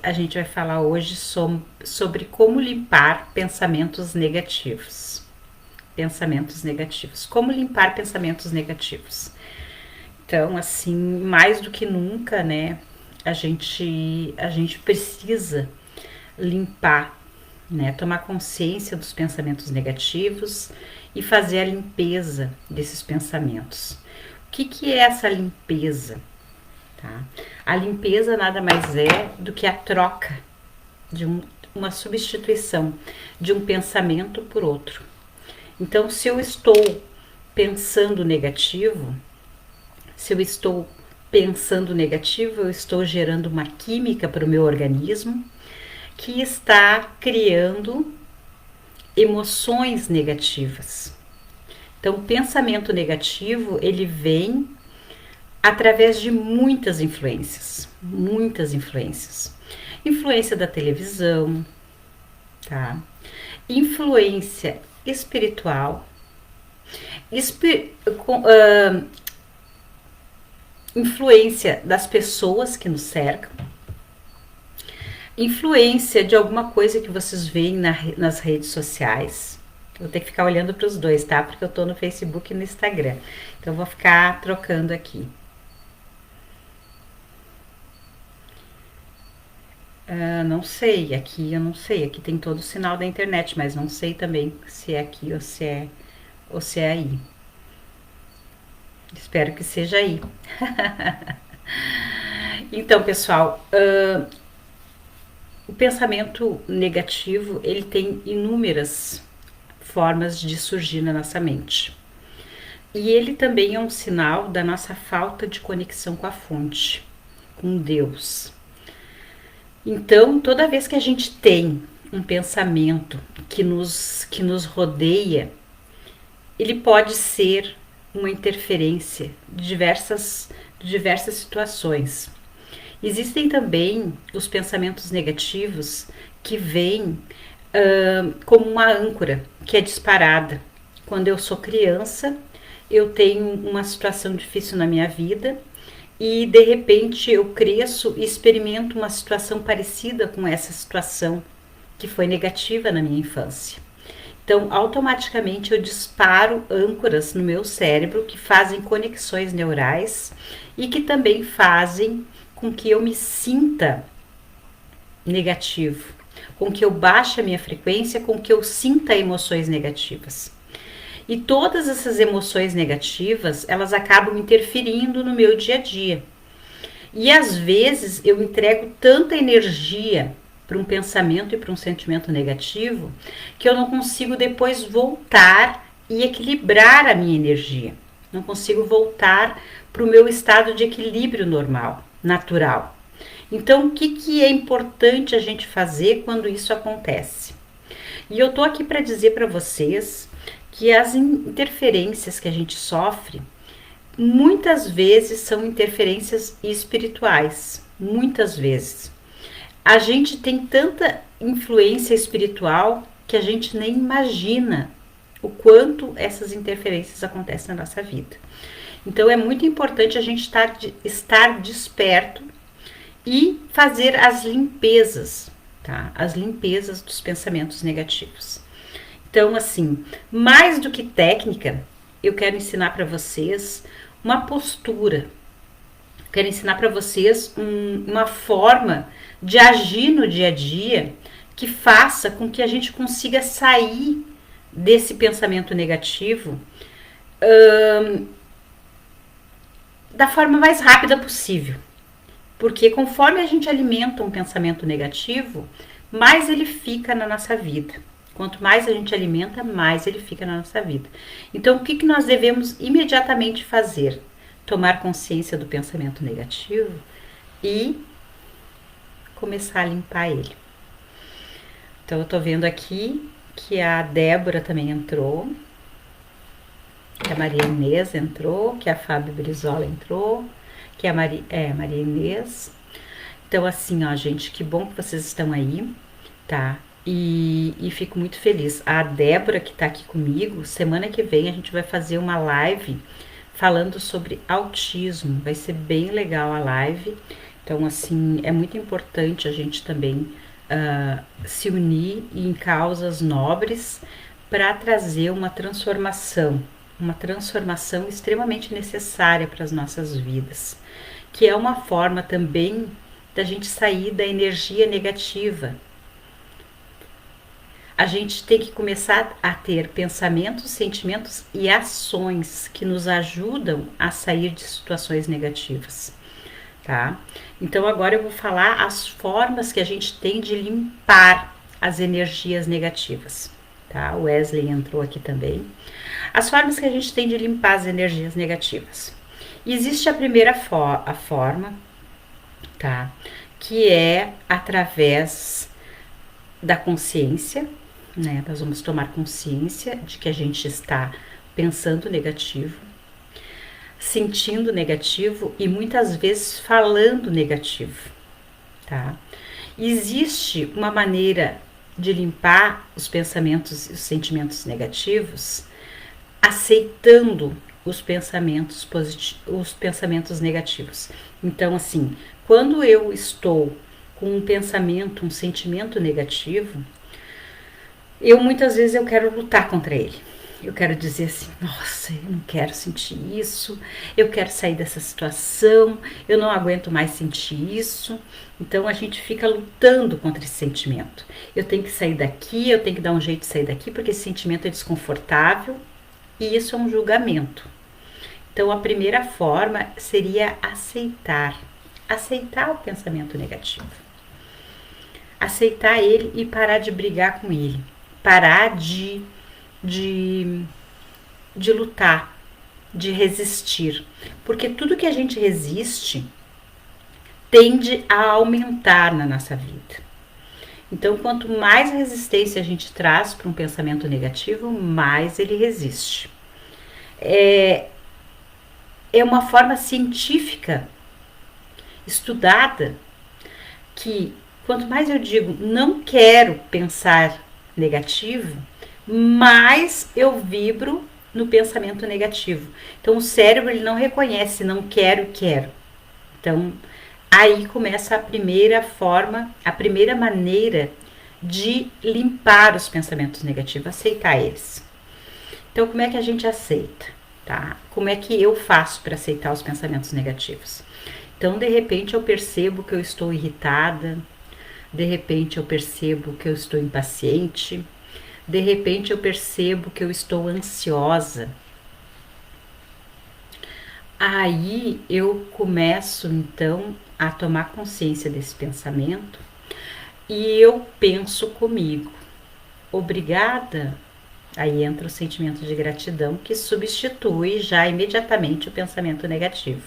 A gente vai falar hoje sobre como limpar pensamentos negativos. Pensamentos negativos. Como limpar pensamentos negativos. Então, assim, mais do que nunca, né, a gente precisa limpar, né, tomar consciência dos pensamentos negativos e fazer a limpeza desses pensamentos. O que é essa limpeza? Tá? A limpeza nada mais é do que a troca de uma substituição de um pensamento por outro. Então, se eu estou pensando negativo, se eu estou pensando negativo, eu estou gerando uma química para o meu organismo que está criando emoções negativas. Então, o pensamento negativo, ele vem através de muitas influências, muitas influências. Influência da televisão, tá? Influência espiritual, influência das pessoas que nos cercam, influência de alguma coisa que vocês veem nas redes sociais. Vou ter que ficar olhando para os dois, tá? Porque eu tô no Facebook e no Instagram. Então vou ficar trocando aqui. Não sei, aqui eu não sei. Aqui tem todo o sinal da internet, mas não sei também se é aqui ou se é aí. Espero que seja aí. Então, pessoal, o pensamento negativo ele tem inúmeras formas de surgir na nossa mente. E ele também é um sinal da nossa falta de conexão com a fonte, com Deus. Então, toda vez que a gente tem um pensamento que nos rodeia, ele pode ser uma interferência de diversas situações. Existem também os pensamentos negativos que vêm como uma âncora que é disparada. Quando eu sou criança, eu tenho uma situação difícil na minha vida e de repente eu cresço e experimento uma situação parecida com essa situação que foi negativa na minha infância. Então, automaticamente eu disparo âncoras no meu cérebro que fazem conexões neurais e que também fazem com que eu me sinta negativo, com que eu baixe a minha frequência, com que eu sinta emoções negativas. E todas essas emoções negativas, elas acabam interferindo no meu dia a dia. E às vezes eu entrego tanta energia para um pensamento e para um sentimento negativo que eu não consigo depois voltar e equilibrar a minha energia. Não consigo voltar para o meu estado de equilíbrio normal, natural. Então, o que é importante a gente fazer quando isso acontece? E eu tô aqui para dizer para vocês que as interferências que a gente sofre muitas vezes são interferências espirituais, muitas vezes. A gente tem tanta influência espiritual que a gente nem imagina o quanto essas interferências acontecem na nossa vida. Então é muito importante a gente estar desperto e fazer as limpezas, tá? As limpezas dos pensamentos negativos. Então, assim, mais do que técnica, eu quero ensinar para vocês uma postura. Quero ensinar para vocês uma forma de agir no dia a dia que faça com que a gente consiga sair desse pensamento negativo da forma mais rápida possível. Porque conforme a gente alimenta um pensamento negativo, mais ele fica na nossa vida. Quanto mais a gente alimenta, mais ele fica na nossa vida. Então, o que nós devemos imediatamente fazer? Tomar consciência do pensamento negativo e começar a limpar ele. Então, eu tô vendo aqui que a Débora também entrou, que a Maria Inês entrou, que a Fábio Brizola entrou, que a Maria Inês. Então, assim, ó, gente, que bom que vocês estão aí, tá? E fico muito feliz. A Débora, que tá aqui comigo, semana que vem a gente vai fazer uma live falando sobre autismo. Vai ser bem legal a live. Então, assim, é muito importante a gente também se unir em causas nobres para trazer uma transformação extremamente necessária para as nossas vidas, que é uma forma também da gente sair da energia negativa. A gente tem que começar a ter pensamentos, sentimentos e ações que nos ajudam a sair de situações negativas, tá? Então agora eu vou falar as formas que a gente tem de limpar as energias negativas, tá? O Wesley entrou aqui também. As formas que a gente tem de limpar as energias negativas. Existe a primeira forma, tá? Que é através da consciência, né? Nós vamos tomar consciência de que a gente está pensando negativo, sentindo negativo e muitas vezes falando negativo, tá? Existe uma maneira de limpar os pensamentos e os sentimentos negativos aceitando os pensamentos os pensamentos negativos. Então, assim, quando eu estou com um pensamento, um sentimento negativo, muitas vezes eu quero lutar contra ele. Eu quero dizer assim, nossa, eu não quero sentir isso, eu quero sair dessa situação, eu não aguento mais sentir isso. Então a gente fica lutando contra esse sentimento. Eu tenho que sair daqui, eu tenho que dar um jeito de sair daqui, porque esse sentimento é desconfortável e isso é um julgamento. Então a primeira forma seria aceitar o pensamento negativo. Aceitar ele e parar de brigar com ele. Parar de lutar, de resistir. Porque tudo que a gente resiste tende a aumentar na nossa vida. Então, quanto mais resistência a gente traz para um pensamento negativo, mais ele resiste. É uma forma científica estudada que quanto mais eu digo não quero pensar negativo, mais eu vibro no pensamento negativo. Então o cérebro ele não reconhece não quero, quero. Então aí começa a primeira forma, a primeira maneira de limpar os pensamentos negativos, aceitar eles. Então como é que a gente aceita, tá? Como é que eu faço para aceitar os pensamentos negativos? Então de repente eu percebo que eu estou irritada, de repente eu percebo que eu estou impaciente, de repente eu percebo que eu estou ansiosa. Aí eu começo então a tomar consciência desse pensamento e eu penso comigo, obrigada. Aí entra o sentimento de gratidão que substitui já imediatamente o pensamento negativo.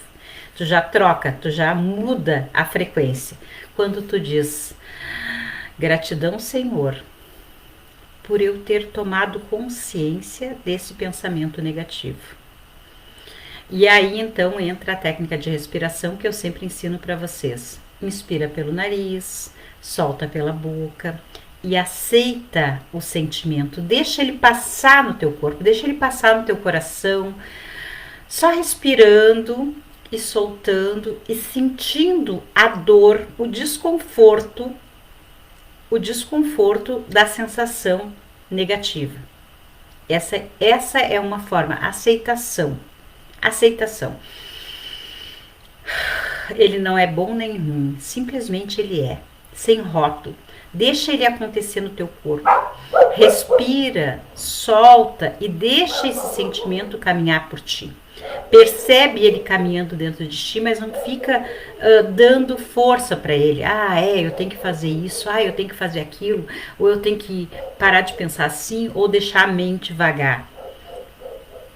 Tu já troca, tu já muda a frequência. Quando tu diz gratidão, Senhor, por eu ter tomado consciência desse pensamento negativo. E aí então entra a técnica de respiração que eu sempre ensino para vocês. Inspira pelo nariz, solta pela boca e aceita o sentimento. Deixa ele passar no teu corpo, deixa ele passar no teu coração, só respirando e soltando e sentindo a dor, o desconforto da sensação negativa. Essa é uma forma, aceitação. Ele não é bom nem ruim, simplesmente ele é, sem rótulo. Deixa ele acontecer no teu corpo. Respira, solta e deixa esse sentimento caminhar por ti. Percebe ele caminhando dentro de ti, mas não fica dando força para ele. Eu tenho que fazer isso, eu tenho que fazer aquilo, ou eu tenho que parar de pensar assim, ou deixar a mente vagar.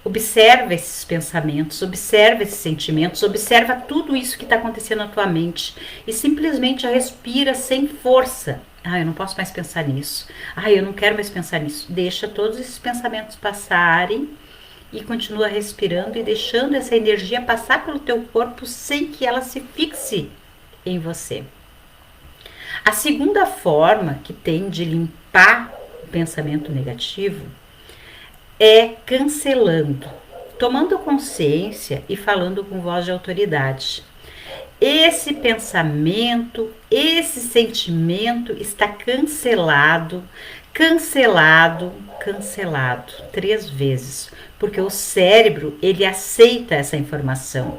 Observa esses pensamentos, observa esses sentimentos, observa tudo isso que está acontecendo na tua mente e simplesmente respira sem força. Eu não posso mais pensar nisso. Eu não quero mais pensar nisso. Deixa todos esses pensamentos passarem e continua respirando e deixando essa energia passar pelo teu corpo sem que ela se fixe em você. A segunda forma que tem de limpar o pensamento negativo é cancelando, tomando consciência e falando com voz de autoridade. esse pensamento, esse sentimento está cancelado, cancelado, cancelado 3 vezes, porque o cérebro, ele aceita essa informação,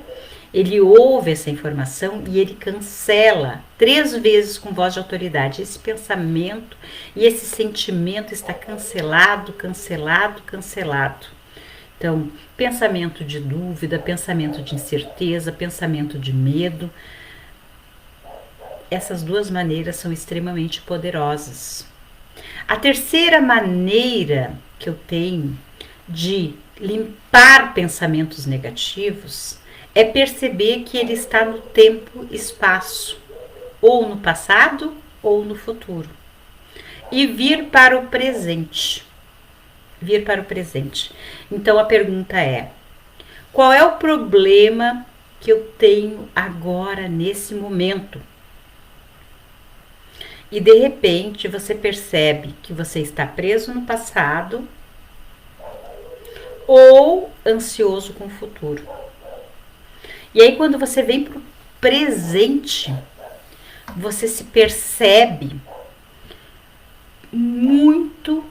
ele ouve essa informação e ele cancela 3 vezes com voz de autoridade. Esse pensamento e esse sentimento está cancelado, cancelado, cancelado. Então, pensamento de dúvida, pensamento de incerteza, pensamento de medo. Essas 2 maneiras são extremamente poderosas. A terceira maneira que eu tenho de limpar pensamentos negativos é perceber que ele está no tempo e espaço, ou no passado ou no futuro, e vir para o presente. Vir para o presente. Então a pergunta é: qual é o problema que eu tenho agora nesse momento? E de repente você percebe que você está preso no passado ou ansioso com o futuro. E aí quando você vem para o presente, você se percebe muito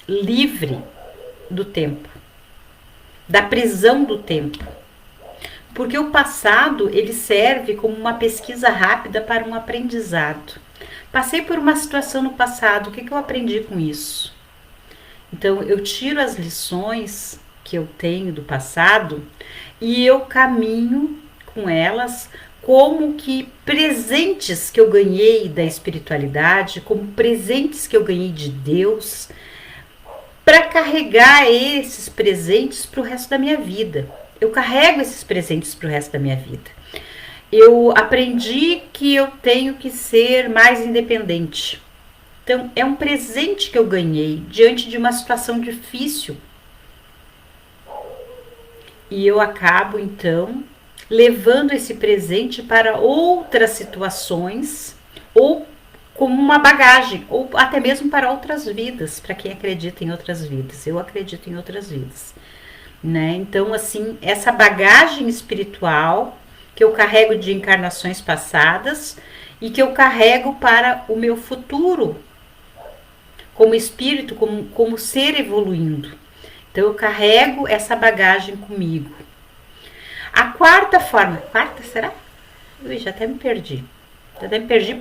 livre do tempo, da prisão do tempo. Porque o passado, ele serve como uma pesquisa rápida para um aprendizado. Passei por uma situação no passado, o que eu aprendi com isso? Então, eu tiro as lições que eu tenho do passado e eu caminho com elas como que presentes que eu ganhei da espiritualidade, como presentes que eu ganhei de Deus, para carregar esses presentes para o resto da minha vida. Eu carrego esses presentes para o resto da minha vida. Eu aprendi que eu tenho que ser mais independente. Então, é um presente que eu ganhei diante de uma situação difícil. E eu acabo, então, levando esse presente para outras situações, ou como uma bagagem, ou até mesmo para outras vidas, para quem acredita em outras vidas. Eu acredito em outras vidas, né? Então, assim, essa bagagem espiritual que eu carrego de encarnações passadas e que eu carrego para o meu futuro, como espírito, como ser evoluindo. Então, eu carrego essa bagagem comigo. A quarta forma, será? Ui, já até me perdi.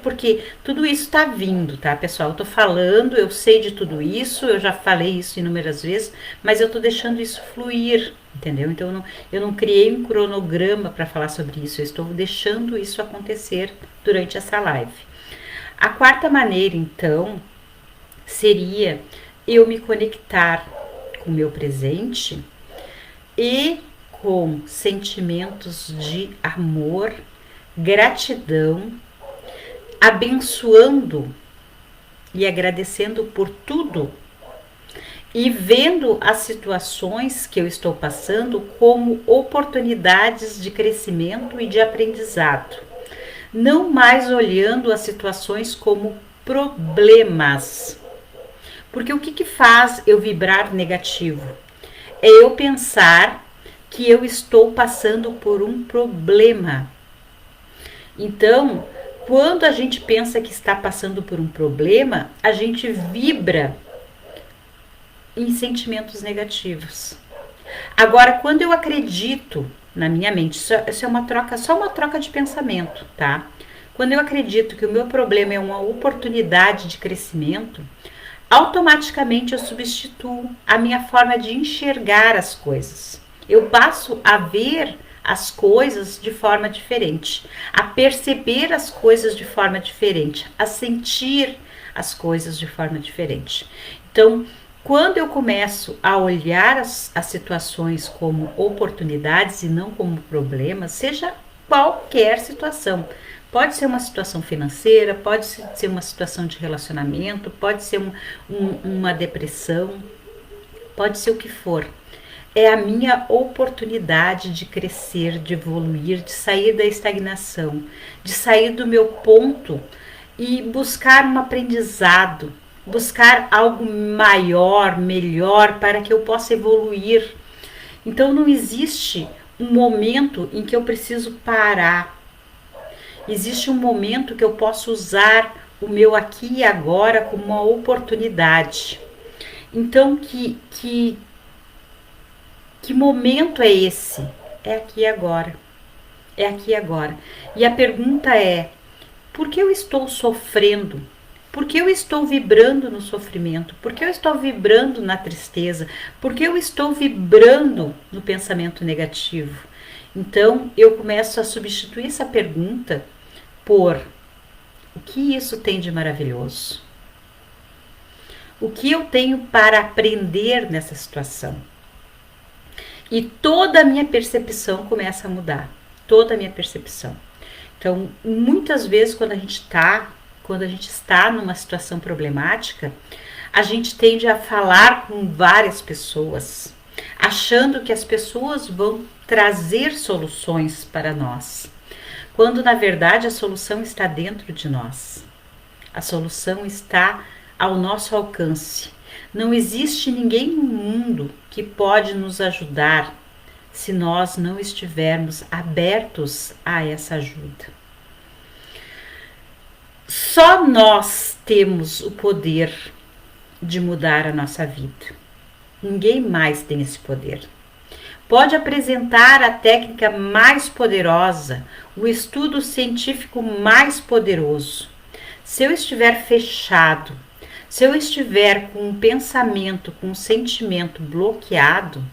Porque tudo isso está vindo, tá, pessoal? Eu tô falando, eu sei de tudo isso, eu já falei isso inúmeras vezes, mas eu tô deixando isso fluir, entendeu? Então eu não criei um cronograma para falar sobre isso, eu estou deixando isso acontecer durante essa live. A quarta maneira, então, seria eu me conectar com o meu presente e com sentimentos de amor, gratidão, abençoando e agradecendo por tudo e vendo as situações que eu estou passando como oportunidades de crescimento e de aprendizado, não mais olhando as situações como problemas. Porque o que faz eu vibrar negativo? É eu pensar que eu estou passando por um problema. Então, quando a gente pensa que está passando por um problema, a gente vibra em sentimentos negativos. Agora, quando eu acredito na minha mente, isso é uma troca, só uma troca de pensamento, tá? Quando eu acredito que o meu problema é uma oportunidade de crescimento, automaticamente eu substituo a minha forma de enxergar as coisas. Eu passo a ver as coisas de forma diferente, a perceber as coisas de forma diferente, a sentir as coisas de forma diferente. Então, quando eu começo a olhar as situações como oportunidades e não como problemas, seja qualquer situação, pode ser uma situação financeira, pode ser uma situação de relacionamento, pode ser uma depressão, pode ser o que for. É a minha oportunidade de crescer, de evoluir, de sair da estagnação, de sair do meu ponto e buscar um aprendizado, buscar algo maior, melhor, para que eu possa evoluir. Então não existe um momento em que eu preciso parar. Existe um momento que eu posso usar o meu aqui e agora como uma oportunidade. Então, que momento é esse? É aqui e agora. É aqui e agora. E a pergunta é: por que eu estou sofrendo? Por que eu estou vibrando no sofrimento? Por que eu estou vibrando na tristeza? Por que eu estou vibrando no pensamento negativo? Então, eu começo a substituir essa pergunta por: o que isso tem de maravilhoso? O que eu tenho para aprender nessa situação? E toda a minha percepção começa a mudar. Toda a minha percepção. Então, muitas vezes, quando a gente está numa situação problemática, a gente tende a falar com várias pessoas, achando que as pessoas vão trazer soluções para nós, quando na verdade a solução está dentro de nós. A solução está ao nosso alcance. Não existe ninguém no mundo que pode nos ajudar se nós não estivermos abertos a essa ajuda. Só nós temos o poder de mudar a nossa vida. Ninguém mais tem esse poder. Pode apresentar a técnica mais poderosa, o estudo científico mais poderoso. Se eu estiver fechado, se eu estiver com um pensamento, com um sentimento bloqueado,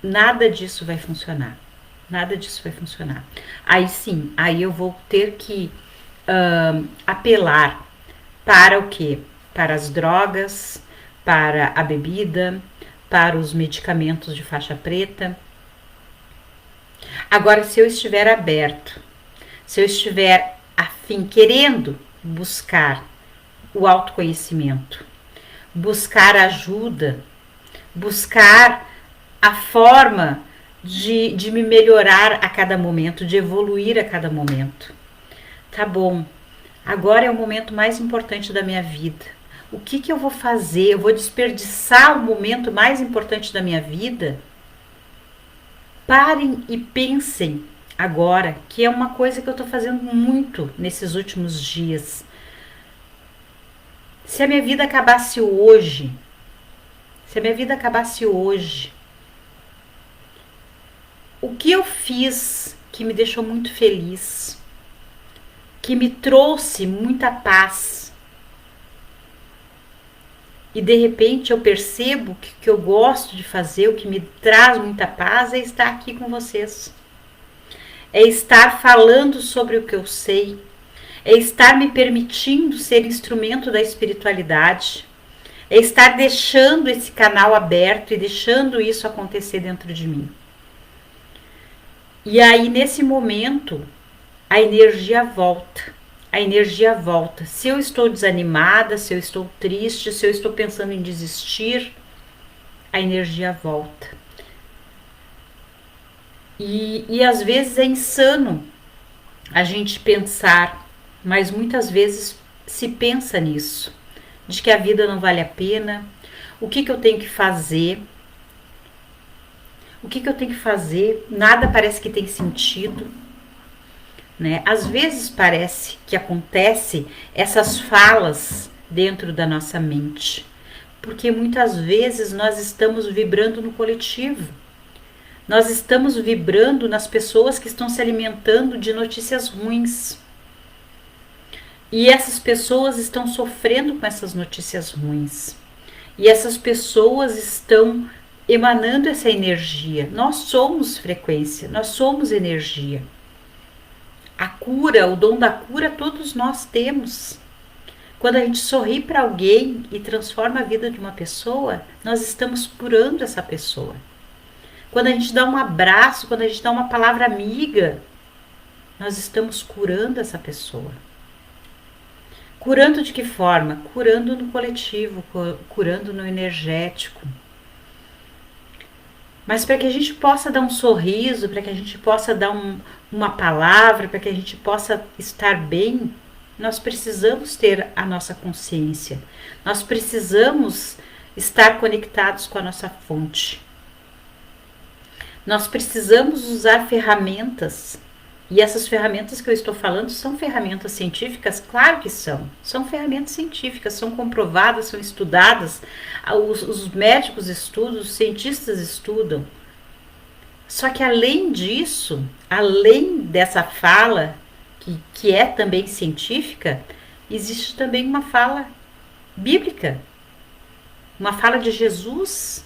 nada disso vai funcionar. Nada disso vai funcionar. Aí sim, aí eu vou ter que apelar para o quê? Para as drogas, para a bebida, para os medicamentos de faixa preta. Agora, se eu estiver aberto, se eu estiver afim, querendo buscar o autoconhecimento, buscar ajuda, buscar a forma de me melhorar a cada momento, de evoluir a cada momento. Tá bom, agora é o momento mais importante da minha vida. O que eu vou fazer? Eu vou desperdiçar o momento mais importante da minha vida? Parem e pensem agora, que é uma coisa que eu estou fazendo muito nesses últimos dias. Se a minha vida acabasse hoje, o que eu fiz que me deixou muito feliz, que me trouxe muita paz, e de repente eu percebo que o que eu gosto de fazer, o que me traz muita paz é estar aqui com vocês, é estar falando sobre o que eu sei, é estar me permitindo ser instrumento da espiritualidade, é estar deixando esse canal aberto e deixando isso acontecer dentro de mim. E aí, nesse momento, a energia volta. A energia volta. Se eu estou desanimada, se eu estou triste, se eu estou pensando em desistir, a energia volta. E às vezes é insano a gente pensar, mas muitas vezes se pensa nisso, de que a vida não vale a pena, o que eu tenho que fazer? O que eu tenho que fazer? Nada parece que tem sentido, né? Às vezes parece que acontece essas falas dentro da nossa mente, porque muitas vezes nós estamos vibrando no coletivo. Nós estamos vibrando nas pessoas que estão se alimentando de notícias ruins. E essas pessoas estão sofrendo com essas notícias ruins. E essas pessoas estão emanando essa energia. Nós somos frequência, nós somos energia. A cura, o dom da cura, todos nós temos. Quando a gente sorri para alguém e transforma a vida de uma pessoa, nós estamos curando essa pessoa. Quando a gente dá um abraço, quando a gente dá uma palavra amiga, nós estamos curando essa pessoa. Curando de que forma? Curando no coletivo, curando no energético. Mas para que a gente possa dar um sorriso, para que a gente possa dar uma palavra, para que a gente possa estar bem, nós precisamos ter a nossa consciência. Nós precisamos estar conectados com a nossa fonte. Nós precisamos usar ferramentas. E essas ferramentas que eu estou falando são ferramentas científicas? Claro que são. São ferramentas científicas, são comprovadas, são estudadas. Os médicos estudam, os cientistas estudam. Só que além disso, além dessa fala, que é também científica, existe também uma fala bíblica, uma fala de Jesus,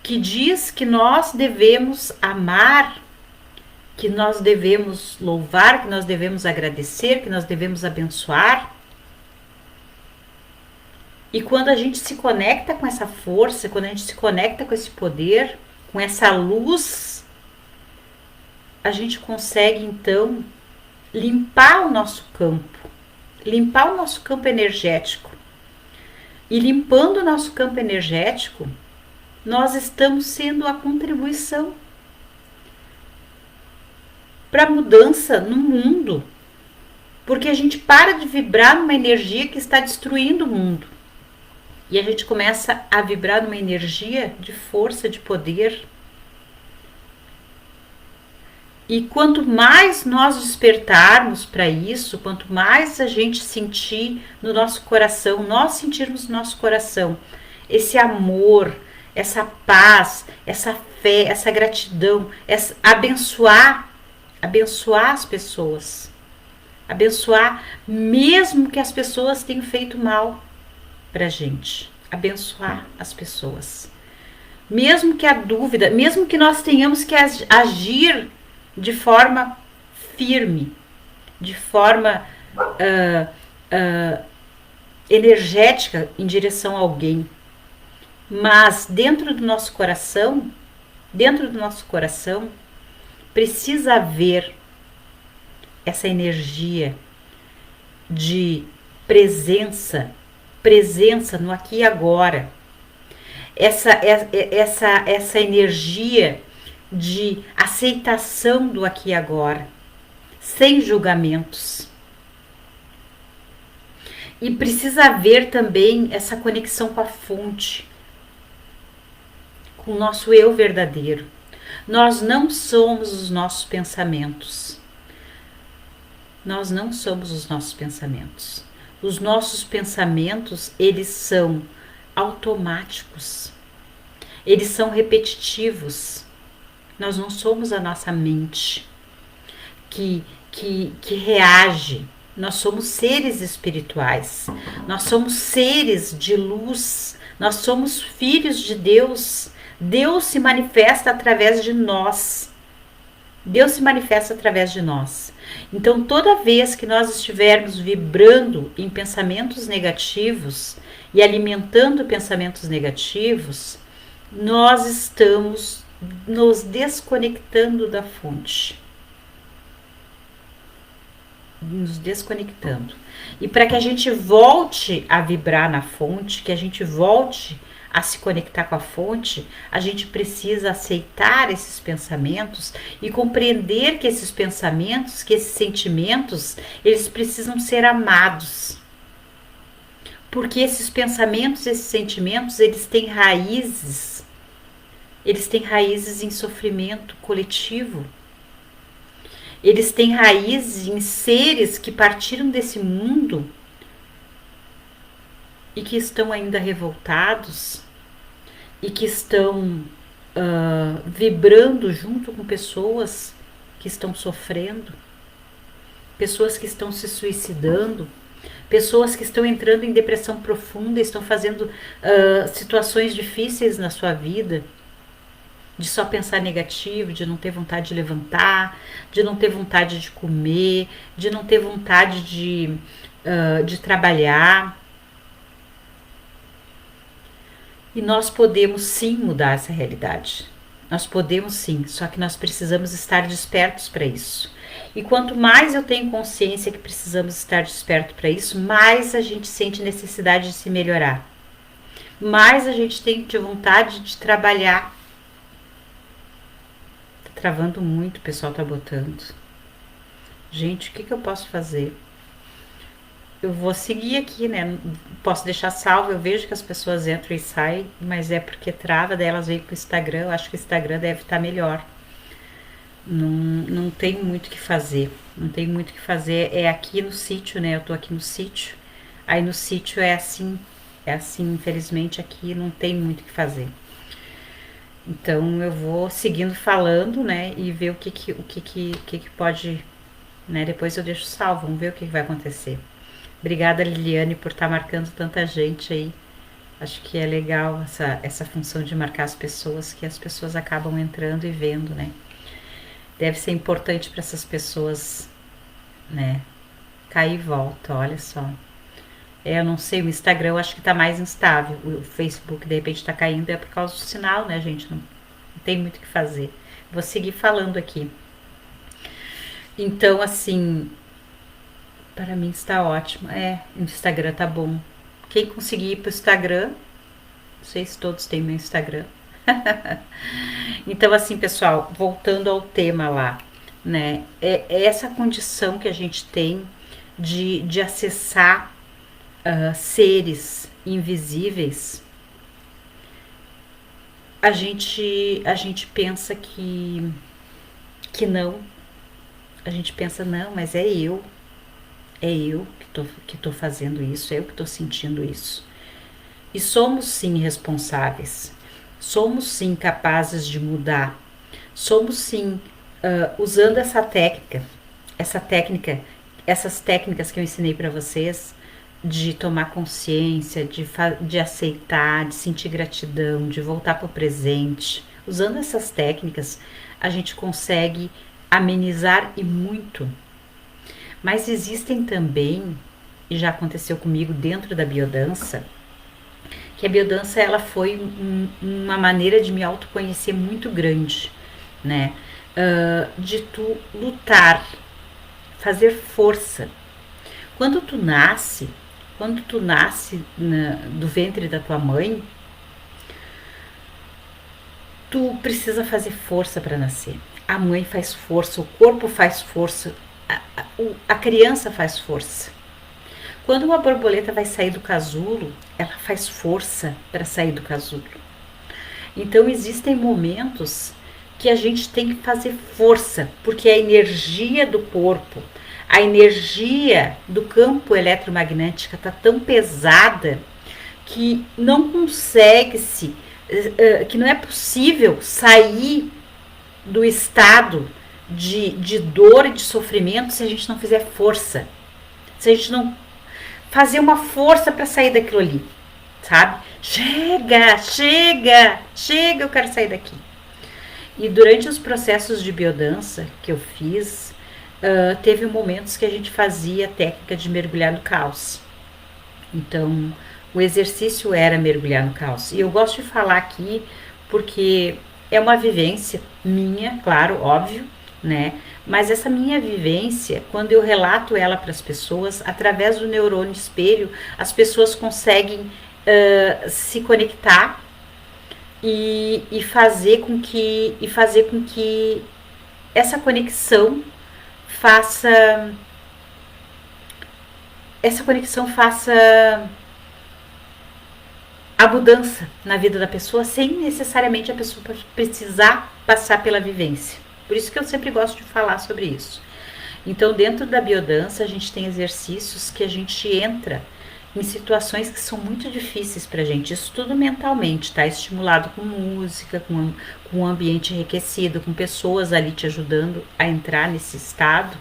que diz que nós devemos amar, que nós devemos louvar, que nós devemos agradecer, que nós devemos abençoar. E quando a gente se conecta com essa força, quando a gente se conecta com esse poder, com essa luz, a gente consegue então limpar o nosso campo energético. E limpando o nosso campo energético, nós estamos sendo a contribuição para a mudança no mundo, porque a gente para de vibrar numa energia que está destruindo o mundo e a gente começa a vibrar numa energia de força, de poder. E quanto mais nós despertarmos para isso, quanto mais a gente sentir no nosso coração, nós sentirmos no nosso coração esse amor, essa paz, essa fé, essa gratidão, abençoar as pessoas, abençoar mesmo que as pessoas tenham feito mal pra gente, abençoar as pessoas, mesmo que a dúvida, mesmo que nós tenhamos que agir de forma firme, de forma energética em direção a alguém, mas dentro do nosso coração precisa haver essa energia de presença no aqui e agora, essa energia de aceitação do aqui e agora, sem julgamentos. E precisa haver também essa conexão com a fonte, com o nosso eu verdadeiro. Nós não somos os nossos pensamentos. Nós não somos os nossos pensamentos. Os nossos pensamentos, eles são automáticos. Eles são repetitivos. Nós não somos a nossa mente que reage. Nós somos seres espirituais. Nós somos seres de luz. Nós somos filhos de Deus. Deus se manifesta através de nós. Deus se manifesta através de nós. Então, toda vez que nós estivermos vibrando em pensamentos negativos e alimentando pensamentos negativos, nós estamos nos desconectando da fonte. Nos desconectando. E para que a gente volte a vibrar na fonte, que a gente volte a se conectar com a fonte, a gente precisa aceitar esses pensamentos e compreender que esses pensamentos, que esses sentimentos, eles precisam ser amados. Porque esses pensamentos, esses sentimentos, eles têm raízes em sofrimento coletivo. Eles têm raízes em seres que partiram desse mundo e que estão ainda revoltados e que estão vibrando junto com pessoas que estão sofrendo, pessoas que estão se suicidando, pessoas que estão entrando em depressão profunda, estão fazendo situações difíceis na sua vida, de só pensar negativo, de não ter vontade de levantar, de não ter vontade de comer, de não ter vontade de trabalhar. E nós podemos sim mudar essa realidade. Nós podemos sim, só que nós precisamos estar despertos para isso. E quanto mais eu tenho consciência que precisamos estar despertos para isso, mais a gente sente necessidade de se melhorar. Mais a gente tem de vontade de trabalhar. Tá travando muito, o pessoal tá botando. Gente, o que eu posso fazer? eu vou seguir aqui, né? Posso deixar salvo, eu vejo que as pessoas entram e saem, mas é porque trava, daí elas vêm pro Instagram, eu acho que o Instagram deve estar melhor. Não tem muito o que fazer. Não tem muito o que fazer. É aqui no sítio, né? Eu tô aqui no sítio. Aí no sítio é assim. É assim, infelizmente, aqui não tem muito o que fazer. Então eu vou seguindo falando, né? E ver o que pode. Né? Depois eu deixo salvo, vamos ver o que vai acontecer. Obrigada, Liliane, por estar marcando tanta gente aí. Acho que é legal essa função de marcar as pessoas, que as pessoas acabam entrando e vendo, né? Deve ser importante para essas pessoas, né? Cair e volta, olha só. Eu não sei, o Instagram eu acho que tá mais instável. O Facebook de repente tá caindo, é por causa do sinal, né, gente? Não tem muito o que fazer. Vou seguir falando aqui. Então, assim, para mim está ótimo. O Instagram tá bom. Quem conseguir ir pro Instagram, não sei se todos têm meu Instagram. Então, assim, pessoal, voltando ao tema lá, né? É essa condição que a gente tem de acessar seres invisíveis. A gente pensa que não. A gente pensa, não, mas é eu. É eu que tô fazendo isso, é eu que tô sentindo isso. E somos sim responsáveis. Somos sim capazes de mudar. Somos sim, usando essa técnica, essas técnicas que eu ensinei para vocês, de tomar consciência, de aceitar, de sentir gratidão, de voltar para o presente. Usando essas técnicas, a gente consegue amenizar e muito. Mas existem também, e já aconteceu comigo dentro da biodança, que a biodança ela foi uma maneira de me autoconhecer muito grande, né? De tu lutar, fazer força. Quando tu nasce do ventre da tua mãe, tu precisa fazer força para nascer. A mãe faz força, o corpo faz força, a criança faz força. Quando uma borboleta vai sair do casulo, ela faz força para sair do casulo. Então existem momentos que a gente tem que fazer força, porque a energia do corpo, a energia do campo eletromagnético está tão pesada que não consegue-se, que não é possível sair do estado de dor e de sofrimento se a gente não fizer força. Se a gente não fazer uma força para sair daquilo ali, sabe? Chega, eu quero sair daqui. E durante os processos de biodança que eu fiz, teve momentos que a gente fazia a técnica de mergulhar no caos. Então, o exercício era mergulhar no caos. E eu gosto de falar aqui porque é uma vivência minha, claro, óbvio, né? Mas essa minha vivência, quando eu relato ela para as pessoas, através do neurônio espelho, as pessoas conseguem se conectar e fazer com que essa conexão faça a mudança na vida da pessoa sem necessariamente a pessoa precisar passar pela vivência. Por isso que eu sempre gosto de falar sobre isso. Então, dentro da biodança, a gente tem exercícios que a gente entra em situações que são muito difíceis pra gente. Isso tudo mentalmente, tá? Estimulado com música, com um ambiente enriquecido, com pessoas ali te ajudando a entrar nesse estado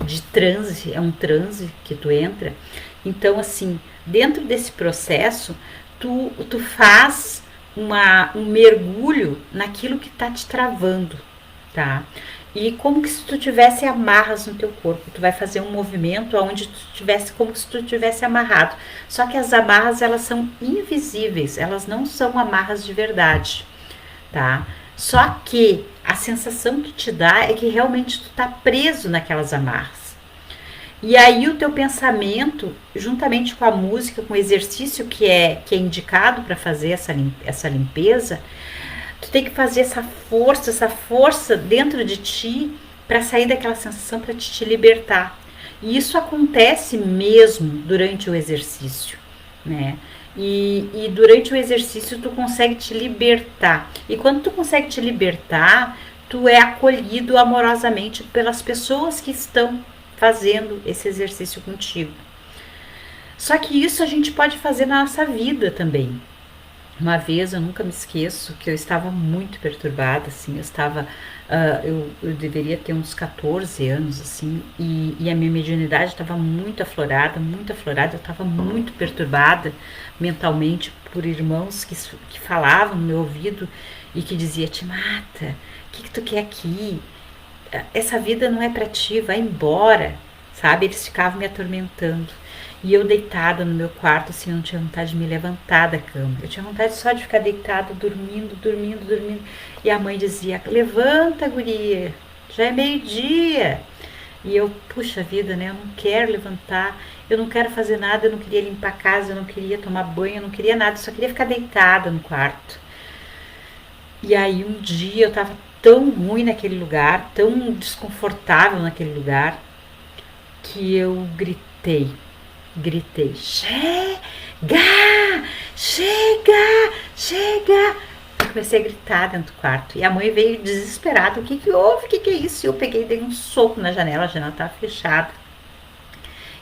de transe. É um transe que tu entra. Então, assim, dentro desse processo, tu faz um mergulho naquilo que tá te travando, tá? E como que se tu tivesse amarras no teu corpo, tu vai fazer um movimento onde tu tivesse como se tu tivesse amarrado. Só que as amarras, elas são invisíveis, elas não são amarras de verdade, tá? Só que a sensação que te dá é que realmente tu tá preso naquelas amarras. E aí o teu pensamento, juntamente com a música, com o exercício que é indicado para fazer essa limpeza, tu tem que fazer essa força dentro de ti para sair daquela sensação, para te libertar. E isso acontece mesmo durante o exercício, né? E durante o exercício tu consegue te libertar. E quando tu consegue te libertar, tu é acolhido amorosamente pelas pessoas que estão fazendo esse exercício contigo. Só que isso a gente pode fazer na nossa vida também. Uma vez, eu nunca me esqueço, que eu estava muito perturbada, assim, eu deveria ter uns 14 anos, assim, e a minha mediunidade estava muito aflorada, eu estava muito perturbada mentalmente por irmãos que falavam no meu ouvido e que diziam, te mata, o que tu quer aqui? Essa vida não é pra ti, vai embora, sabe? Eles ficavam me atormentando. E eu deitada no meu quarto, assim, eu não tinha vontade de me levantar da cama. Eu tinha vontade só de ficar deitada, dormindo. E a mãe dizia, levanta, guria, já é meio-dia. E eu, puxa vida, né, eu não quero levantar, eu não quero fazer nada, eu não queria limpar a casa, eu não queria tomar banho, eu não queria nada, eu só queria ficar deitada no quarto. E aí um dia eu tava tão ruim naquele lugar, tão desconfortável naquele lugar, que eu gritei, chega, chega. Eu comecei a gritar dentro do quarto. E a mãe veio desesperada. O que que houve? O que que é isso? E eu peguei e dei um soco na janela. A janela estava fechada.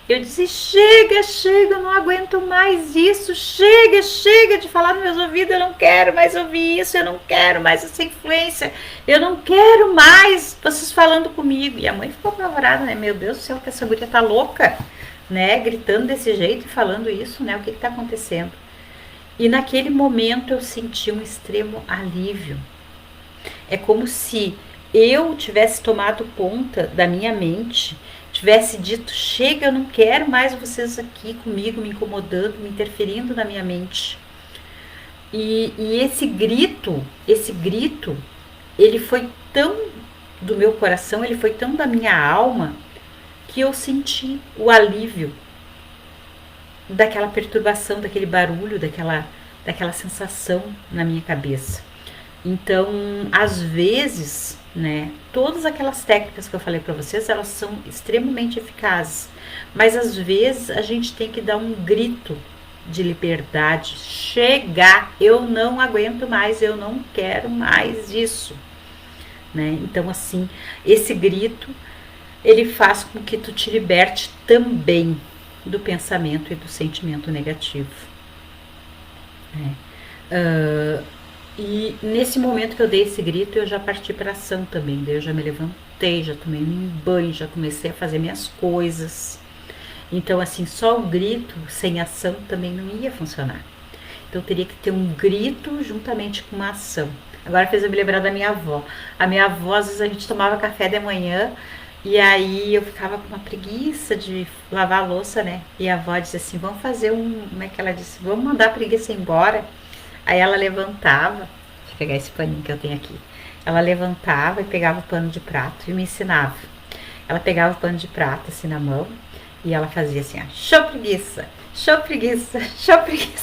Eu disse, chega, eu não aguento mais isso. Chega de falar nos meus ouvidos. Eu não quero mais ouvir isso. Eu não quero mais essa influência. Eu não quero mais vocês falando comigo. E a mãe ficou apavorada, né? Meu Deus do céu, que essa guria tá louca, né, gritando desse jeito e falando isso, né, o que está acontecendo? E naquele momento eu senti um extremo alívio. É como se eu tivesse tomado conta da minha mente, tivesse dito, chega, eu não quero mais vocês aqui comigo, me incomodando, me interferindo na minha mente. E esse grito, ele foi tão do meu coração, ele foi tão da minha alma, que eu senti o alívio daquela perturbação, daquele barulho, daquela sensação na minha cabeça. Então, às vezes, né, todas aquelas técnicas que eu falei para vocês, elas são extremamente eficazes, mas às vezes a gente tem que dar um grito de liberdade, chegar, eu não aguento mais, eu não quero mais isso, né? Então, assim, esse grito, ele faz com que tu te liberte também do pensamento e do sentimento negativo. E nesse momento que eu dei esse grito, eu já parti para ação também. Daí eu já me levantei, já tomei um banho, já comecei a fazer minhas coisas. Então, assim, só o grito sem ação também não ia funcionar. Então, teria que ter um grito juntamente com uma ação. Agora fez eu me lembrar da minha avó. A minha avó, às vezes a gente tomava café de manhã, e aí eu ficava com uma preguiça de lavar a louça, né? E a avó disse assim, vamos fazer como é que ela disse? Vamos mandar a preguiça embora. Aí ela levantava, deixa eu pegar esse paninho que eu tenho aqui. Ela levantava e pegava o pano de prato e me ensinava. Ela pegava o pano de prato assim na mão e ela fazia assim, ó, show preguiça,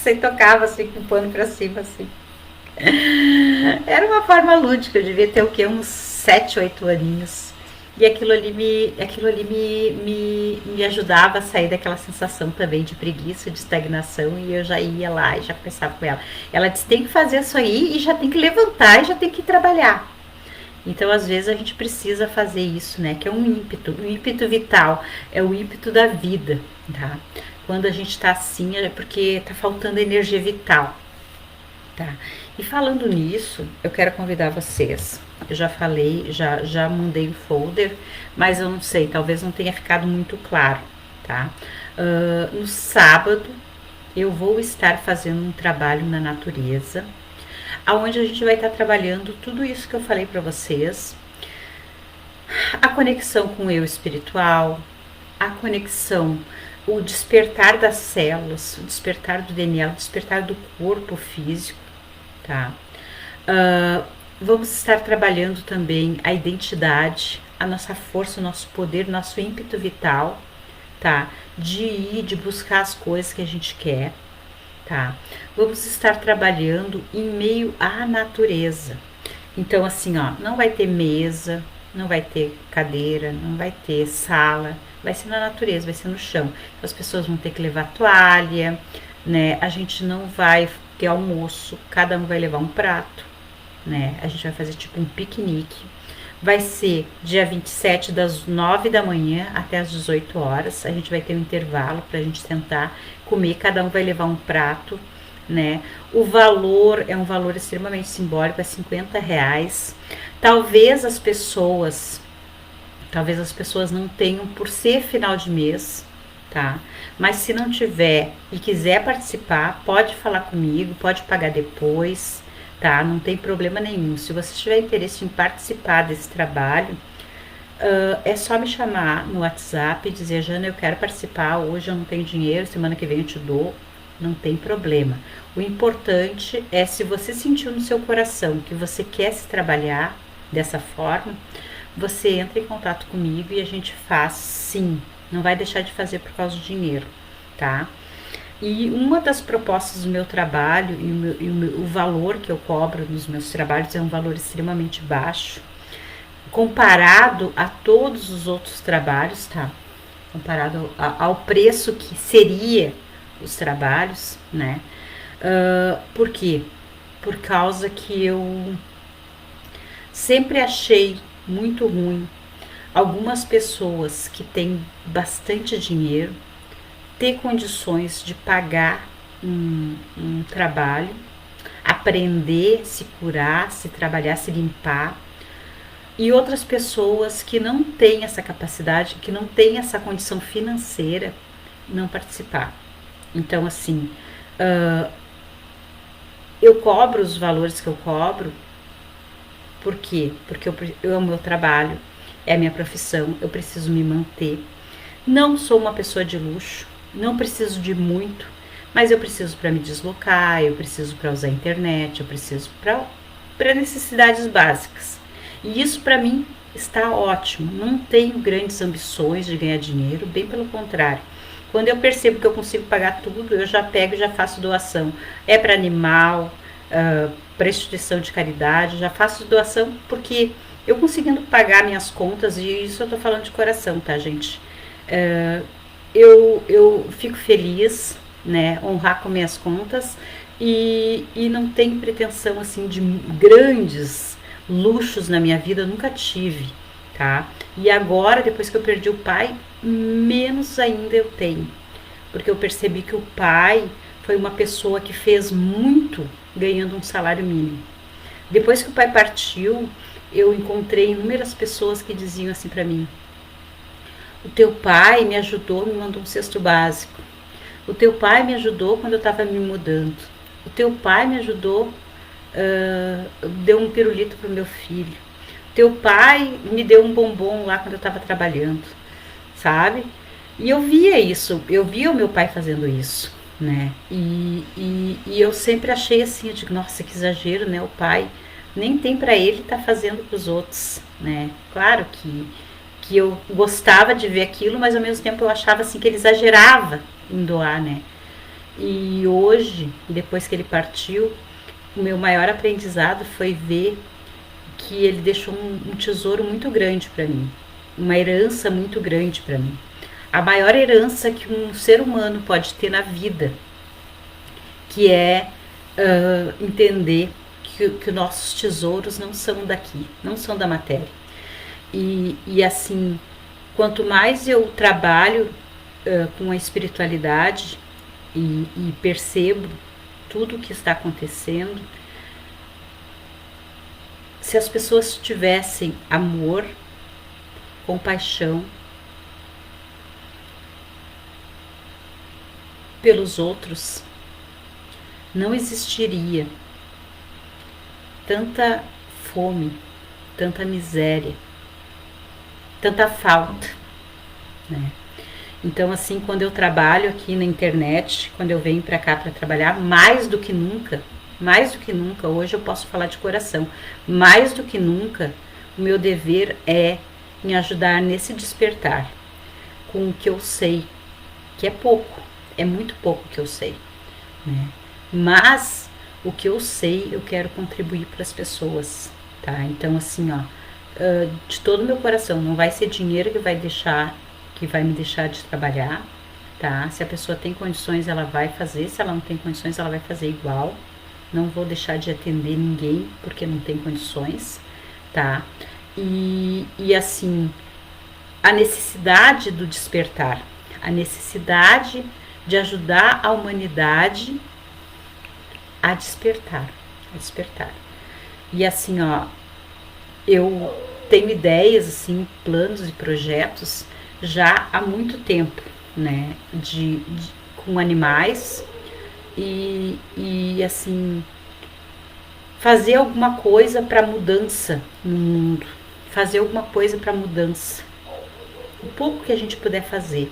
e tocava assim com o pano pra cima assim. Era uma forma lúdica, eu devia ter o quê? Uns 7, 8 aninhos. E aquilo ali me ajudava a sair daquela sensação também de preguiça, de estagnação, e eu já ia lá e já conversava com ela. Ela disse, tem que fazer isso aí e já tem que levantar e já tem que trabalhar. Então, às vezes, a gente precisa fazer isso, né? Que é um ímpeto vital, é o ímpeto da vida, tá? Quando a gente tá assim, é porque tá faltando energia vital, tá? E falando nisso, eu quero convidar vocês. Eu já falei, já mandei o folder, mas eu não sei, talvez não tenha ficado muito claro, tá? No sábado, eu vou estar fazendo um trabalho na natureza, onde a gente vai estar trabalhando tudo isso que eu falei para vocês. A conexão com o eu espiritual, a conexão, o despertar das células, o despertar do DNA, o despertar do corpo físico, tá? Vamos estar trabalhando também a identidade, a nossa força, o nosso poder, o nosso ímpeto vital, tá? De buscar as coisas que a gente quer, tá? Vamos estar trabalhando em meio à natureza. Então, assim, ó, não vai ter mesa, não vai ter cadeira, não vai ter sala, vai ser na natureza, vai ser no chão. As pessoas vão ter que levar toalha, né? A gente não vai ter almoço, cada um vai levar um prato, né? A gente vai fazer tipo um piquenique. Vai ser dia 27, das 9 da manhã até as 18 horas. A gente vai ter um intervalo pra gente sentar, comer, cada um vai levar um prato, né? O valor é um valor extremamente simbólico, é R$ 50. Talvez as pessoas não tenham por ser final de mês, tá? Mas se não tiver e quiser participar, pode falar comigo, pode pagar depois, tá? Não tem problema nenhum. Se você tiver interesse em participar desse trabalho, é só me chamar no WhatsApp e dizer: Jana, eu quero participar, hoje eu não tenho dinheiro, semana que vem eu te dou. Não tem problema. O importante é, se você sentiu no seu coração que você quer se trabalhar dessa forma, você entra em contato comigo e a gente faz, sim. Não vai deixar de fazer por causa do dinheiro, tá? E uma das propostas do meu trabalho o valor que eu cobro nos meus trabalhos é um valor extremamente baixo, comparado a todos os outros trabalhos, tá? Comparado ao preço que seria os trabalhos, né? Por quê? Por causa que eu sempre achei muito ruim algumas pessoas que têm bastante dinheiro ter condições de pagar um trabalho, aprender, se curar, se trabalhar, se limpar, e outras pessoas que não têm essa capacidade, que não têm essa condição financeira, não participar. Então, assim, eu cobro os valores que eu cobro. Por quê? Porque eu amo o meu trabalho, é a minha profissão, eu preciso me manter. Não sou uma pessoa de luxo, não preciso de muito, mas eu preciso para me deslocar, eu preciso para usar a internet, eu preciso para necessidades básicas. E isso para mim está ótimo. Não tenho grandes ambições de ganhar dinheiro, bem pelo contrário. Quando eu percebo que eu consigo pagar tudo, eu já pego e já faço doação. É para animal, para instituição de caridade, já faço doação porque eu conseguindo pagar minhas contas, e isso eu tô falando de coração, tá, gente? Eu fico feliz, né, honrar com minhas contas e não tenho pretensão, assim, de grandes luxos na minha vida, eu nunca tive, tá? E agora, depois que eu perdi o pai, menos ainda eu tenho, porque eu percebi que o pai foi uma pessoa que fez muito ganhando um salário mínimo. Depois que o pai partiu, eu encontrei inúmeras pessoas que diziam assim para mim: o teu pai me ajudou, me mandou um cesto básico. O teu pai me ajudou quando eu estava me mudando. O teu pai me ajudou, deu um pirulito pro meu filho. O teu pai me deu um bombom lá quando eu estava trabalhando, sabe? E eu via isso, eu via o meu pai fazendo isso, né? E eu sempre achei assim, eu digo, nossa, que exagero, né? O pai nem tem para ele estar fazendo para os outros, né? Claro que eu gostava de ver aquilo, mas ao mesmo tempo eu achava assim que ele exagerava em doar, né? E hoje, depois que ele partiu, o meu maior aprendizado foi ver que ele deixou um tesouro muito grande para mim, uma herança muito grande para mim. A maior herança que um ser humano pode ter na vida, que é entender que nossos tesouros não são daqui, não são da matéria. E assim, quanto mais eu trabalho com a espiritualidade e percebo tudo o que está acontecendo, se as pessoas tivessem amor, compaixão pelos outros, não existiria tanta fome, tanta miséria, tanta falta, né? Então, assim, quando eu trabalho aqui na internet, quando eu venho para cá para trabalhar, mais do que nunca, hoje eu posso falar de coração, mais do que nunca, o meu dever é me ajudar nesse despertar com o que eu sei, que é pouco, é muito pouco que eu sei, né? Mas o que eu sei, eu quero contribuir para as pessoas, tá? Então, assim, ó, de todo o meu coração. Não vai ser dinheiro que vai me deixar de trabalhar, tá? Se a pessoa tem condições, ela vai fazer. Se ela não tem condições, ela vai fazer igual. Não vou deixar de atender ninguém porque não tem condições, tá? E assim, a necessidade do despertar, a necessidade de ajudar a humanidade a despertar, a despertar. E assim, ó, eu tenho ideias, assim, planos e projetos já há muito tempo, né, com animais e assim, fazer alguma coisa para mudança no mundo, fazer alguma coisa para mudança. O pouco que a gente puder fazer,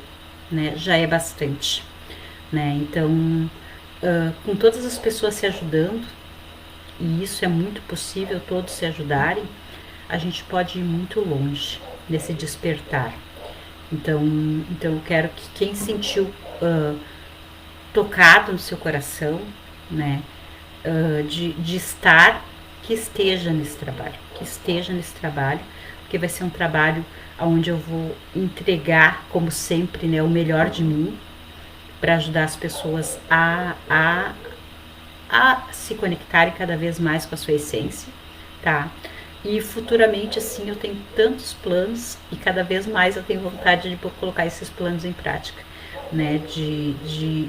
né, já é bastante, né? Então, com todas as pessoas se ajudando, e isso é muito possível, todos se ajudarem, a gente pode ir muito longe nesse despertar. Então eu quero que quem sentiu tocado no seu coração, né, de estar, que esteja nesse trabalho, porque vai ser um trabalho onde eu vou entregar, como sempre, né, o melhor de mim, para ajudar as pessoas a se conectarem cada vez mais com a sua essência, tá? E futuramente, assim, eu tenho tantos planos e cada vez mais eu tenho vontade de colocar esses planos em prática, né?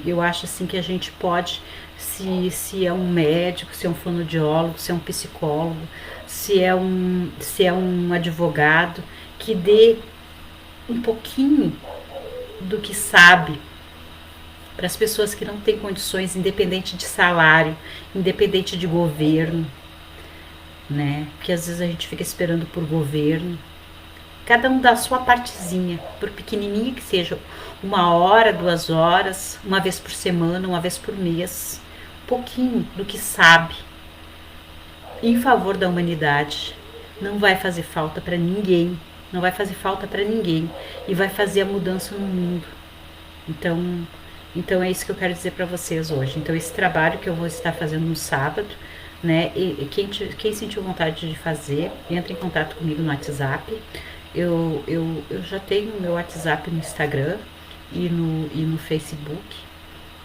Eu acho assim que a gente pode, se é um médico, se é um fonoaudiólogo, se é um psicólogo, se é um advogado, que dê um pouquinho do que sabe para as pessoas que não têm condições, independente de salário, independente de governo, né? Porque às vezes a gente fica esperando por governo. Cada um dá a sua partezinha, por pequenininha que seja, 1 hora, 2 horas, uma vez por semana, uma vez por mês, um pouquinho do que sabe, em favor da humanidade. Não vai fazer falta para ninguém, não vai fazer falta para ninguém e vai fazer a mudança no mundo. Então é isso que eu quero dizer para vocês hoje. Então esse trabalho que eu vou estar fazendo no sábado, né? E quem sentiu vontade de fazer, entra em contato comigo no WhatsApp. Eu já tenho o meu WhatsApp no Instagram e no Facebook,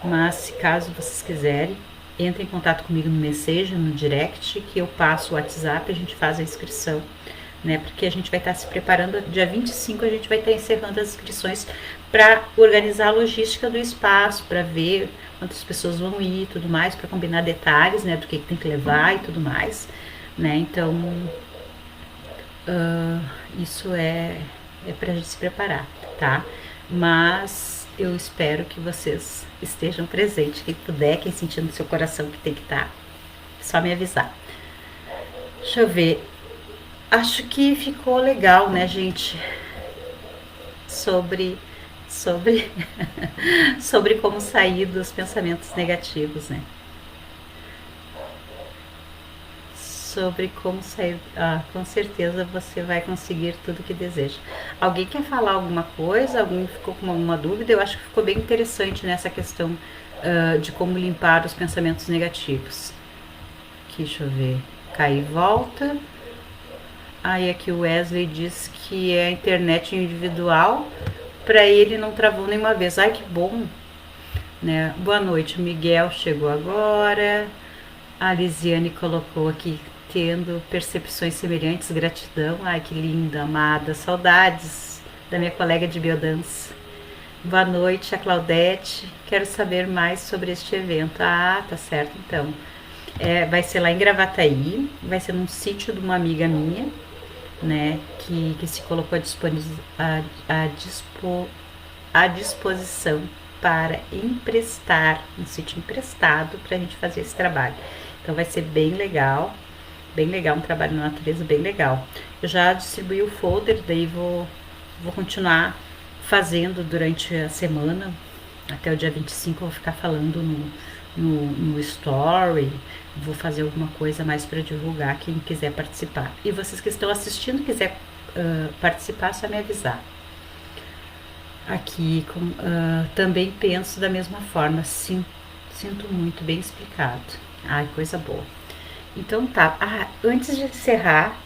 mas se caso vocês quiserem, entre em contato comigo no Messenger, no direct, que eu passo o WhatsApp, a gente faz a inscrição, né? Porque a gente vai estar se preparando, dia 25 a gente vai estar encerrando as inscrições para organizar a logística do espaço, para ver quantas pessoas vão ir e tudo mais, para combinar detalhes, né, do que tem que levar e tudo mais, né? Então, isso é pra gente se preparar, tá? Mas eu espero que vocês estejam presentes, quem puder, quem sentir no seu coração que tem que estar, só me avisar. Deixa eu ver. Acho que ficou legal, né, gente? Sobre sobre como sair dos pensamentos negativos, né? Sobre como sair. Com certeza você vai conseguir tudo que deseja. Alguém quer falar alguma coisa? Alguém ficou com alguma dúvida? Eu acho que ficou bem interessante nessa questão de como limpar os pensamentos negativos. Aqui, deixa eu ver. Cai e volta. Aí aqui o Wesley diz que é a internet individual. Para ele não travou nenhuma vez. Ai, que bom, né? Boa noite, o Miguel chegou agora. A Lisiane colocou aqui, tendo percepções semelhantes, gratidão. Ai, que linda, amada. Saudades da minha colega de biodança. Boa noite, a Claudete. Quero saber mais sobre este evento. Ah, tá certo, então. Vai ser lá em Gravataí, vai ser num sítio de uma amiga minha, né, que se colocou à disposição para emprestar, um sítio emprestado para a gente fazer esse trabalho. Então vai ser bem legal, um trabalho na natureza bem legal. Eu já distribuí o folder, daí vou continuar fazendo durante a semana, até o dia 25 eu vou ficar falando no story, vou fazer alguma coisa mais para divulgar quem quiser participar. E vocês que estão assistindo, quiser participar, é só me avisar. Aqui também penso da mesma forma, sim, sinto muito, bem explicado. Ai, coisa boa. Então tá, antes de encerrar,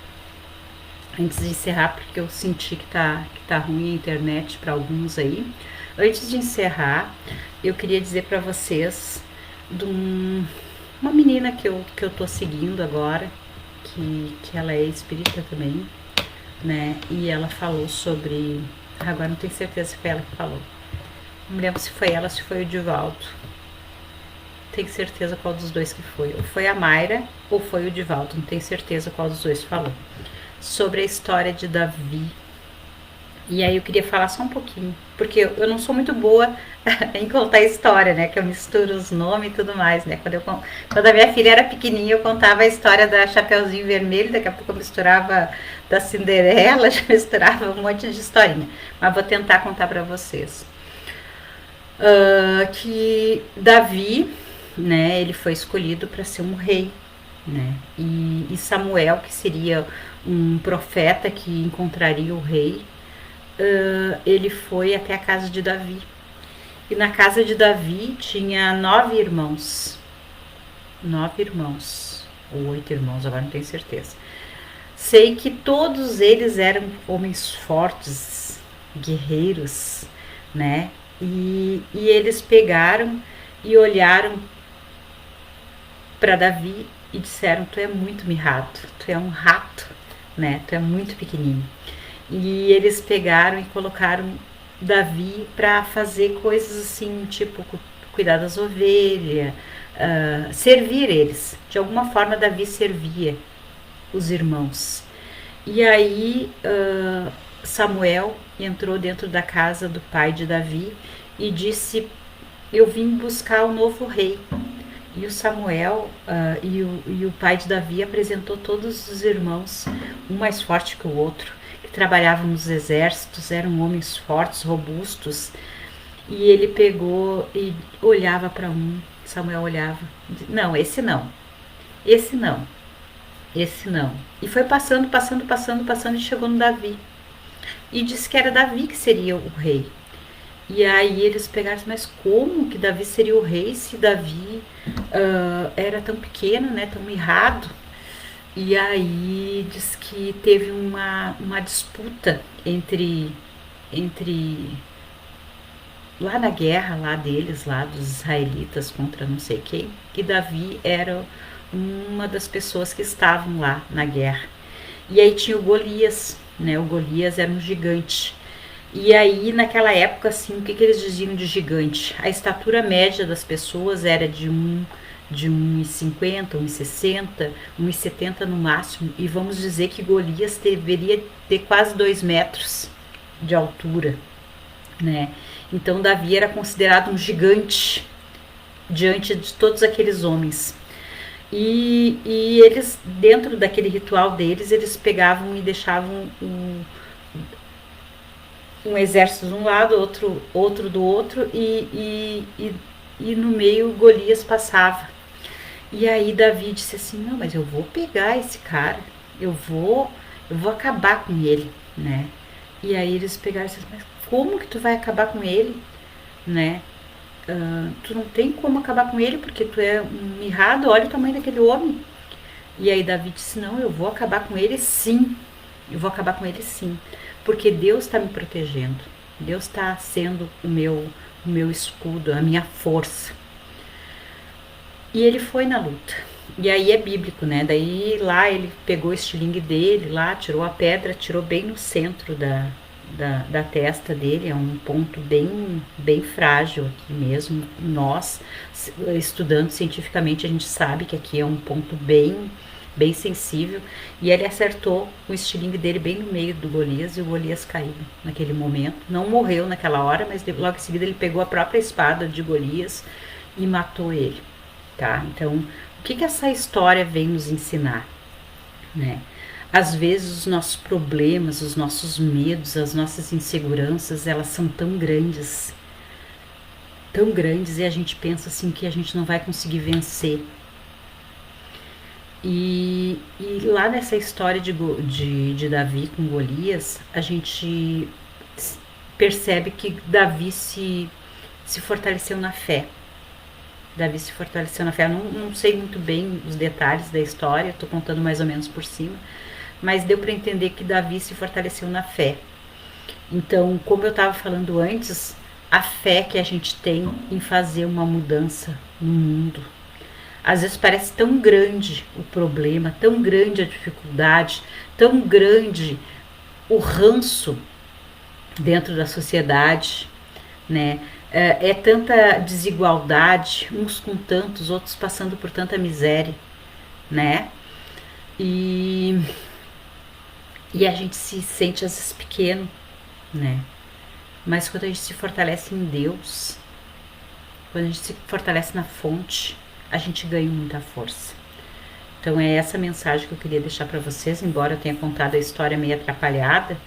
antes de encerrar, porque eu senti que tá ruim a internet para alguns aí. Antes de encerrar, eu queria dizer para vocês de uma menina que eu tô seguindo agora, que ela é espírita também, né? E ela falou sobre. Agora não tenho certeza se foi ela que falou. Não me lembro se foi ela ou se foi o Divaldo. Tenho certeza qual dos dois que foi. Ou foi a Mayra ou foi o Divaldo. Não tenho certeza qual dos dois falou. Sobre a história de Davi. E aí eu queria falar só um pouquinho. Porque eu não sou muito boa em contar história, né? Que eu misturo os nomes e tudo mais, né? Quando a minha filha era pequenininha, eu contava a história da Chapeuzinho Vermelho. Daqui a pouco eu misturava da Cinderela, já misturava um monte de historinha. Mas vou tentar contar pra vocês. Que Davi, né, ele foi escolhido para ser um rei, né? E Samuel, que seria um profeta que encontraria o rei, ele foi até a casa de Davi. E na casa de Davi tinha 9 irmãos. 9 irmãos. Ou 8 irmãos, agora não tenho certeza. Sei que todos eles eram homens fortes, guerreiros, né? E eles pegaram e olharam para Davi e disseram: Tu é muito mirrado, tu é um rato, né? Tu é muito pequenininho. E eles pegaram e colocaram Davi para fazer coisas assim, tipo cuidar das ovelhas, servir eles. De alguma forma, Davi servia os irmãos. E aí Samuel entrou dentro da casa do pai de Davi e disse: Eu vim buscar o novo rei. E o Samuel e o pai de Davi apresentou todos os irmãos, um mais forte que o outro, que trabalhavam nos exércitos, eram homens fortes, robustos. E ele pegou e olhava para um. Samuel olhava: Não, esse não, esse não, esse não. E foi passando, passando, passando, passando e chegou no Davi. E disse que era Davi que seria o rei. E aí eles pegaram: Mas como que Davi seria o rei se Davi era tão pequeno, né, tão mirrado? E aí diz que teve uma disputa entre lá na guerra lá deles, lá dos israelitas contra não sei quem, que Davi era uma das pessoas que estavam lá na guerra. E aí tinha o Golias, né? O Golias era um gigante. E aí, naquela época, assim, o que eles diziam de gigante? A estatura média das pessoas era de 1,50, 1,60, 1,70 no máximo. E vamos dizer que Golias deveria ter quase 2 metros de altura, né? Então, Davi era considerado um gigante diante de todos aqueles homens. E eles, dentro daquele ritual deles, eles pegavam e deixavam um exército de um lado, outro do outro, e no meio Golias passava. E aí Davi disse assim: Não, mas eu vou pegar esse cara, eu vou acabar com ele, né? E aí eles pegaram e disseram: Mas como que tu vai acabar com ele, né? Tu não tem como acabar com ele porque tu é um mirrado, olha o tamanho daquele homem. E aí Davi disse: Não, eu vou acabar com ele sim, eu vou acabar com ele sim, porque Deus está me protegendo, Deus está sendo o meu escudo, a minha força. E ele foi na luta. E aí é bíblico, né? Daí lá ele pegou o estilingue dele, lá tirou a pedra, tirou bem no centro da testa dele, é um ponto bem frágil aqui mesmo. Nós, estudando cientificamente, a gente sabe que aqui é um ponto bem sensível, e ele acertou o estilingue dele bem no meio do Golias, e o Golias caiu naquele momento. Não morreu naquela hora, mas logo em seguida ele pegou a própria espada de Golias e matou ele, tá? Então, o que essa história vem nos ensinar, né? Às vezes os nossos problemas, os nossos medos, as nossas inseguranças, elas são tão grandes, e a gente pensa assim que a gente não vai conseguir vencer. E lá nessa história de Davi com Golias, a gente percebe que Davi se fortaleceu na fé. Davi se fortaleceu na fé. Eu não sei muito bem os detalhes da história, estou contando mais ou menos por cima, mas deu para entender que Davi se fortaleceu na fé. Então, como eu estava falando antes, a fé que a gente tem em fazer uma mudança no mundo. Às vezes parece tão grande o problema, tão grande a dificuldade, tão grande o ranço dentro da sociedade, né? É tanta desigualdade, uns com tantos, outros passando por tanta miséria, né? E a gente se sente às vezes pequeno, né? Mas quando a gente se fortalece em Deus, quando a gente se fortalece na fonte, a gente ganha muita força. Então é essa mensagem que eu queria deixar para vocês, embora eu tenha contado a história meio atrapalhada,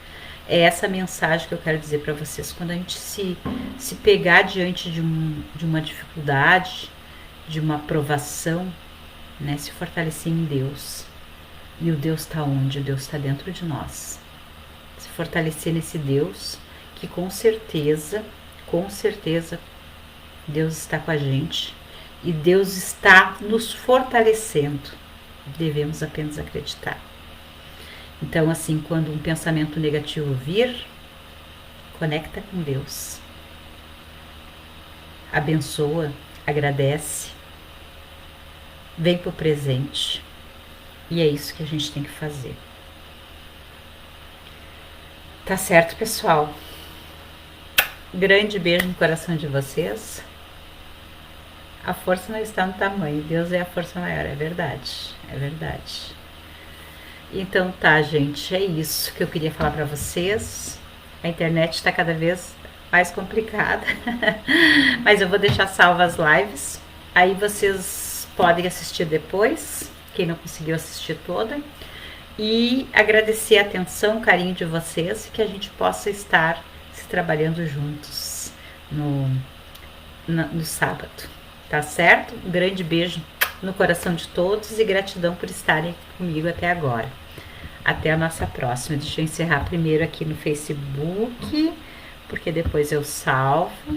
é essa mensagem que eu quero dizer para vocês. Quando a gente se pegar diante de uma dificuldade, de uma provação, né, se fortalecer em Deus. E o Deus está onde? O Deus está dentro de nós. Se fortalecer nesse Deus que com certeza, Deus está com a gente e Deus está nos fortalecendo. Devemos apenas acreditar. Então, assim, quando um pensamento negativo vir, conecta com Deus. Abençoa, agradece, vem pro presente. E é isso que a gente tem que fazer. Tá certo, pessoal? Grande beijo no coração de vocês. A força não está no tamanho, Deus é a força maior, é verdade, é verdade. Então tá, gente, é isso que eu queria falar pra vocês. A internet está cada vez mais complicada, mas eu vou deixar salvas as lives, aí vocês podem assistir depois, quem não conseguiu assistir toda, e agradecer a atenção, o carinho de vocês, e que a gente possa estar se trabalhando juntos no sábado. Tá certo? Um grande beijo no coração de todos e gratidão por estarem comigo até agora. Até a nossa próxima. Deixa eu encerrar primeiro aqui no Facebook, porque depois eu salvo.